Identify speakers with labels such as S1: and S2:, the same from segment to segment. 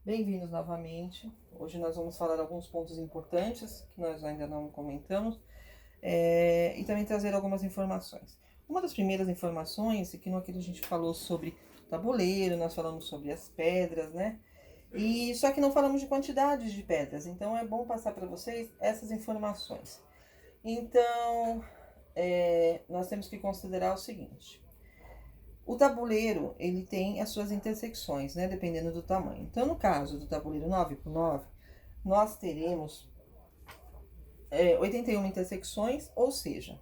S1: Bem-vindos novamente. Hoje nós vamos falar alguns pontos importantes que nós ainda não comentamos e também trazer algumas informações. Uma das primeiras informações é que no aquilo a gente falou sobre tabuleiro, nós falamos sobre as pedras, né? E só que não falamos de quantidades de pedras, então é bom passar para vocês essas informações. Então, nós temos que considerar o seguinte: o tabuleiro, ele tem as suas intersecções, né, dependendo do tamanho. Então, no caso do tabuleiro 9x9, nós teremos 81 intersecções, ou seja,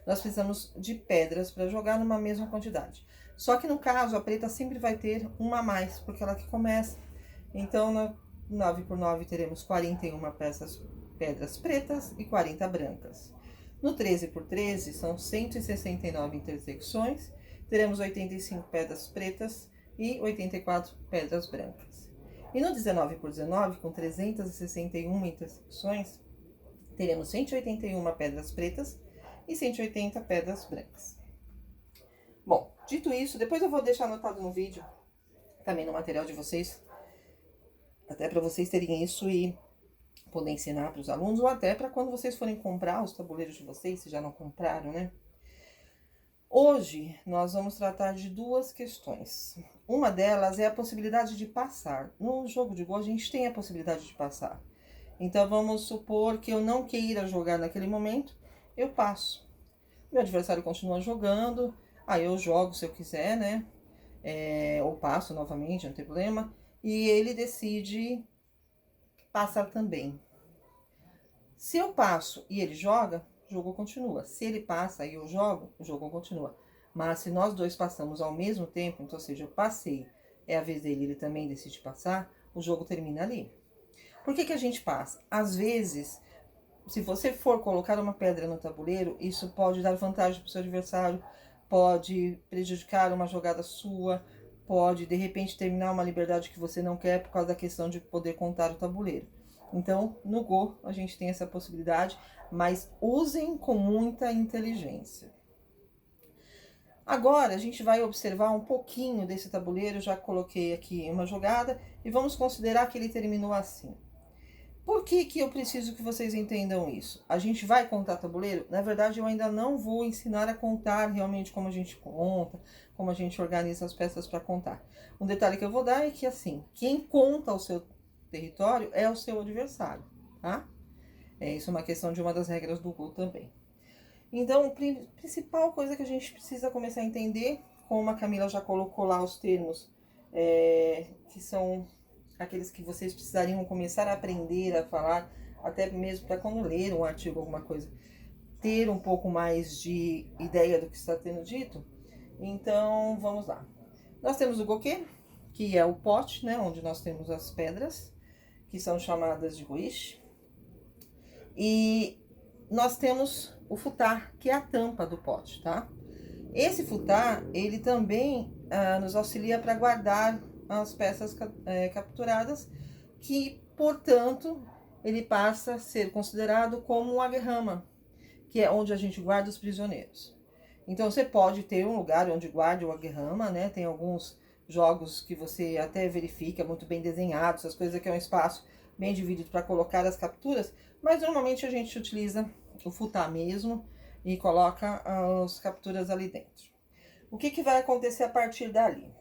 S1: nós precisamos de pedras para jogar numa mesma quantidade. Só que no caso, a preta sempre vai ter uma a mais, porque ela que começa. Então, no 9x9 teremos 41 pedras pretas e 40 brancas. No 13x13 são 169 intersecções, teremos 85 pedras pretas e 84 pedras brancas. E no 19x19, com 361 intersecções, teremos 181 pedras pretas e 180 pedras brancas. Bom, dito isso, depois eu vou deixar anotado no vídeo, também no material de vocês, até para vocês terem isso e poder ensinar para os alunos, ou até para quando vocês forem comprar os tabuleiros de vocês, se já não compraram, né? Hoje, nós vamos tratar de duas questões. Uma delas é a possibilidade de passar. No jogo de Go, a gente tem a possibilidade de passar. Então, vamos supor que eu não queira jogar naquele momento, eu passo. Meu adversário continua jogando, aí eu jogo se eu quiser, né? Ou passo novamente, não tem problema. E ele decide passar também. Se eu passo e ele joga, o jogo continua. Se ele passa e eu jogo, o jogo continua. Mas se nós dois passamos ao mesmo tempo, então, ou seja, eu passei, é a vez dele, ele também decide passar, o jogo termina ali. Por que a gente passa? Às vezes, se você for colocar uma pedra no tabuleiro, isso pode dar vantagem para o seu adversário, pode prejudicar uma jogada sua, pode, de repente, terminar uma liberdade que você não quer por causa da questão de poder contar o tabuleiro. Então, no Go, a gente tem essa possibilidade, mas usem com muita inteligência. Agora, a gente vai observar um pouquinho desse tabuleiro, já coloquei aqui uma jogada, e vamos considerar que ele terminou assim. Por que eu preciso que vocês entendam isso? A gente vai contar tabuleiro? Na verdade, eu ainda não vou ensinar a contar realmente como a gente conta, como a gente organiza as peças para contar. Um detalhe que eu vou dar é que, assim, quem conta o seu território é o seu adversário, tá? Isso é uma questão de uma das regras do Go também. Então, a principal coisa que a gente precisa começar a entender, como a Camila já colocou lá os termos, que são aqueles que vocês precisariam começar a aprender a falar, até mesmo para quando ler um artigo, alguma coisa, ter um pouco mais de ideia do que está sendo dito. Então, vamos lá. Nós temos o goquê, que é o pote, né, onde nós temos as pedras, que são chamadas de goiche. E nós temos o futá, que é a tampa do pote, tá? Esse futá, ele também nos auxilia para guardar as peças capturadas, que, portanto, ele passa a ser considerado como um aguerrama, que é onde a gente guarda os prisioneiros. Então, você pode ter um lugar onde guarde o aguerrama, né? Tem alguns jogos que você até verifica, muito bem desenhados, essas coisas aqui é um espaço bem dividido para colocar as capturas, mas normalmente a gente utiliza o futá mesmo e coloca as capturas ali dentro. O que vai acontecer a partir dali?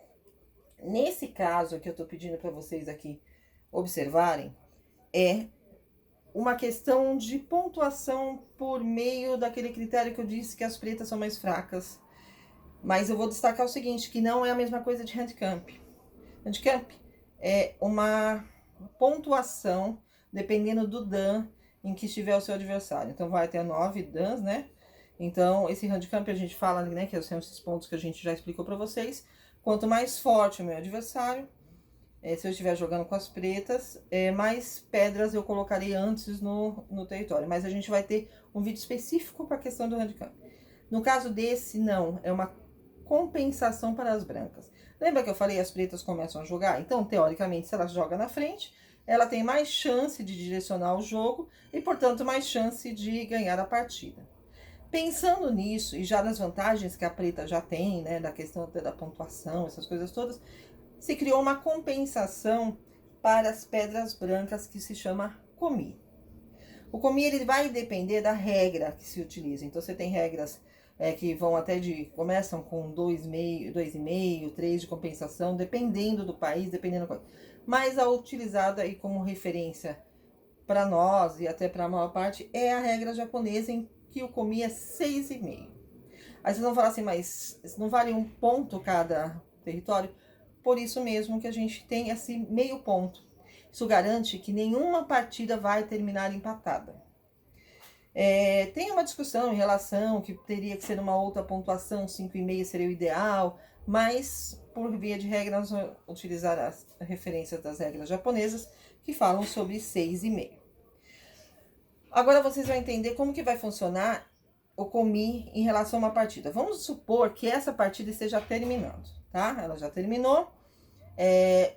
S1: Nesse caso que eu tô pedindo para vocês aqui observarem, é uma questão de pontuação por meio daquele critério que eu disse que as pretas são mais fracas. Mas eu vou destacar o seguinte, que não é a mesma coisa de handicamp. Handicamp é uma pontuação dependendo do dan em que estiver o seu adversário. Então, vai até 9 dans, né? Então, esse handicap a gente fala, né, que são esses pontos que a gente já explicou para vocês. Quanto mais forte o meu adversário, se eu estiver jogando com as pretas, mais pedras eu colocarei antes no território. Mas a gente vai ter um vídeo específico para a questão do handicap. No caso desse, não, é uma compensação para as brancas. Lembra que eu falei as pretas começam a jogar? Então, teoricamente, se ela joga na frente, ela tem mais chance de direcionar o jogo e, portanto, mais chance de ganhar a partida. Pensando nisso e já nas vantagens que a preta já tem, né, da questão da pontuação, essas coisas todas, se criou uma compensação para as pedras brancas, que se chama komi. O komi, ele vai depender da regra que se utiliza. Então, você tem regras que vão começam com 2,5, 3 de compensação, dependendo do país, dependendo da coisa. Mas a utilizada aí como referência para nós e até para a maior parte é a regra japonesa, em que o komi é 6,5. Aí vocês vão falar assim, mas não vale um ponto cada território? Por isso mesmo que a gente tem esse meio ponto. Isso garante que nenhuma partida vai terminar empatada. Tem uma discussão em relação que teria que ser uma outra pontuação, 5,5 seria o ideal, mas por via de regra nós vamos utilizar as referências das regras japonesas, que falam sobre 6,5. Agora vocês vão entender como que vai funcionar o komi em relação a uma partida. Vamos supor que essa partida esteja terminando, tá? Ela já terminou.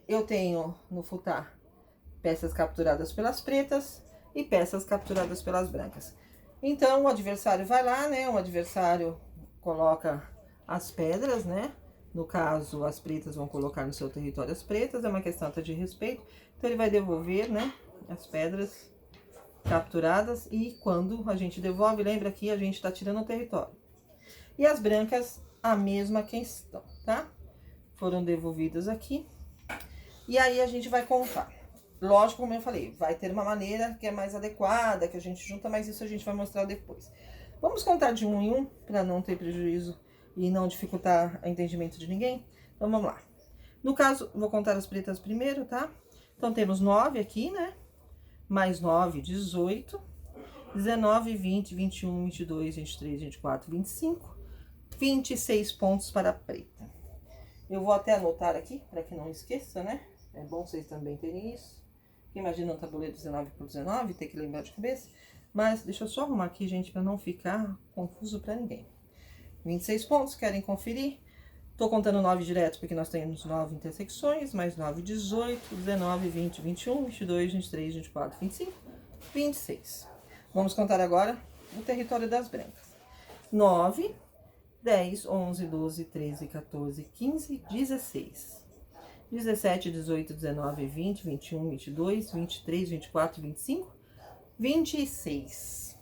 S1: Eu tenho no futar peças capturadas pelas pretas e peças capturadas pelas brancas. Então, o adversário vai lá, né? O adversário coloca as pedras, né? No caso, as pretas vão colocar no seu território as pretas, é uma questão até de respeito. Então, ele vai devolver, né? As pedras capturadas, e quando a gente devolve, lembra que a gente tá tirando o território. E as brancas, a mesma questão, tá? Foram devolvidas aqui. E aí, a gente vai contar. Lógico, como eu falei, vai ter uma maneira que é mais adequada, que a gente junta, mas isso a gente vai mostrar depois. Vamos contar de 1 em 1, para não ter prejuízo e não dificultar o entendimento de ninguém. Então, vamos lá. No caso, vou contar as pretas primeiro, tá? Então, temos 9 aqui, né? Mais 9, 18. 19, 20, 21, 22, 23, 24, 25. 26 pontos para a preta. Eu vou até anotar aqui, para que não esqueça, né? É bom vocês também terem isso. Imagina um tabuleiro 19 por 19, ter que lembrar de cabeça. Mas deixa eu só arrumar aqui, gente, para não ficar confuso para ninguém. 26 pontos, querem conferir? Tô contando 9 direto, porque nós temos 9 intersecções, mais 9, 18, 19, 20, 21, 22, 23, 24, 25, 26. Vamos contar agora o território das brancas. 9, 10, 11, 12, 13, 14, 15, 16. 17, 18, 19, 20, 21, 22, 23, 24, 25, 26.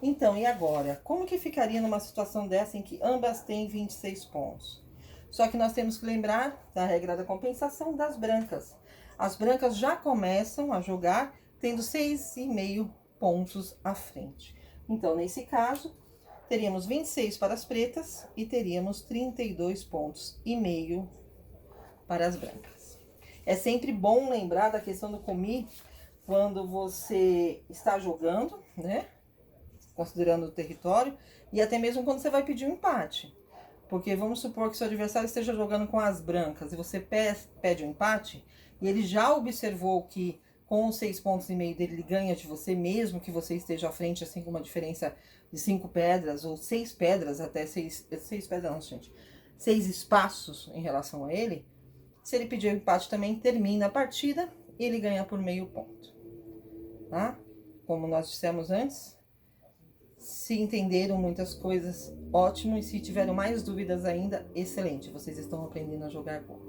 S1: Então, e agora? Como que ficaria numa situação dessa em que ambas têm 26 pontos? Só que nós temos que lembrar da regra da compensação das brancas. As brancas já começam a jogar tendo 6,5 pontos à frente. Então, nesse caso, teríamos 26 para as pretas e teríamos 32 pontos e meio para as brancas. É sempre bom lembrar da questão do komi quando você está jogando, né? Considerando o território, e até mesmo quando você vai pedir um empate. Porque vamos supor que seu adversário esteja jogando com as brancas e você pede um empate, e ele já observou que com os 6,5 pontos dele ele ganha de você, mesmo que você esteja à frente, assim, com uma diferença de 5 pedras, ou 6 pedras, até 6 pedras não, gente, 6 espaços em relação a ele. Se ele pedir o empate também, termina a partida e ele ganha por meio ponto, tá? Como nós dissemos antes, se entenderam muitas coisas, ótimo. E se tiveram mais dúvidas ainda, excelente. Vocês estão aprendendo a jogar bom.